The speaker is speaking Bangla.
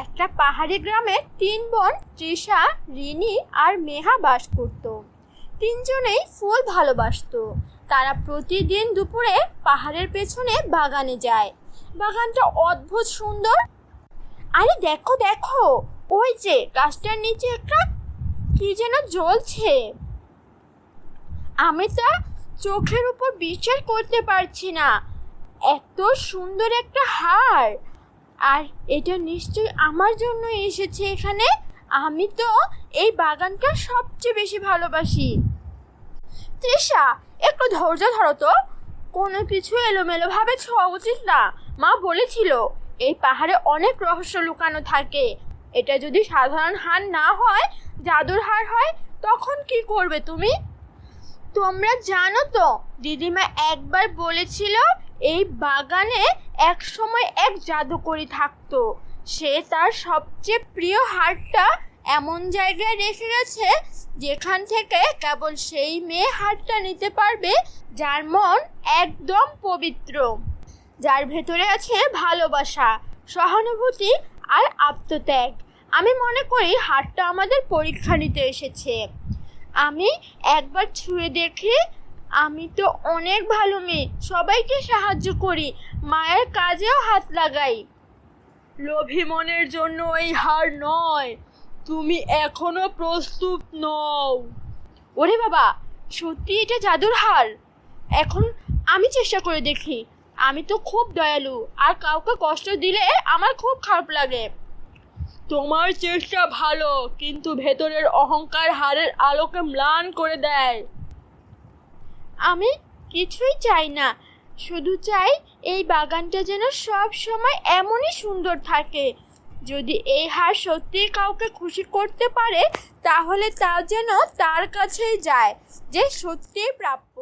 একটা পাহাড়ি গ্রামে তিন বোন তৃষা, রিনি আর মেহা বাস করত। তিনজনেই ফুল ভালোবাসতো। তারা প্রতিদিন দুপুরে পাহাড়ের পেছনে বাগানে যায়। বাগানটা অদ্ভুত সুন্দর। আরে দেখো দেখো, ওই যে গাছটার নিচে একটা কি যেন জ্বলছে। আমি তা চোখের উপর বিশ্বাস করতে পারছি না। এত সুন্দর একটা হার, আর এটা নিশ্চয়ই আমার জন্য এসেছে এখানে। আমি তো এই বাগানটা সবচেয়ে বেশি ভালোবাসি। তৃষা, একটু ধৈর্য ধরো তো। কোনো কিছু এলোমেলো ভাবে ছোঁয়া উচিত না। মা বলেছিল এই পাহাড়ে অনেক রহস্য লুকানো থাকে। এটা যদি সাধারণ হার না হয়, জাদুর হার হয়, তখন কি করবে তুমি? তোমরা জানো তো, দিদিমা একবার বলেছিল এই বাগানে এক সময় এক জাদুকরি থাকতো। সে তার সবচেয়ে প্রিয় হারটা এমন জায়গায় রেখে গেছে যেখান থেকে কেবল সেই মেয়ে হারটা নিতে পারবে যার মন একদম পবিত্র, যার ভেতরে আছে ভালোবাসা, সহানুভূতি আর আত্মত্যাগ। আমি মনে করি হারটা আমাদের পরীক্ষা নিতে এসেছে। আমি একবার ছুঁয়ে দেখি। আমি তো অনেক ভালো মেয়ে, সবাইকে সাহায্য করি, মায়ের কাজেও হাত লাগাই। লোভী মনের জন্য এই হার নয়, তুমি এখনো প্রস্তুত নও। ওরে বাবা, সত্যি এটা জাদুর হার? এখন আমি চেষ্টা করে দেখি। আমি তো খুব দয়ালু, আর কাউকে কষ্ট দিলে আমার খুব খারাপ লাগে। তোমার চেষ্টা ভালো, কিন্তু ভেতরের অহংকার হারের আলোকে ম্লান করে দেয়। আমি কিছুই চাই না, শুধু চাই এই বাগানটা যেন সব সময় এমনই সুন্দর থাকে। যদি এই হার সত্যিই কাউকে খুশি করতে পারে, তাহলে তা যেন তার কাছেই যায় যে সত্যিই প্রাপ্য।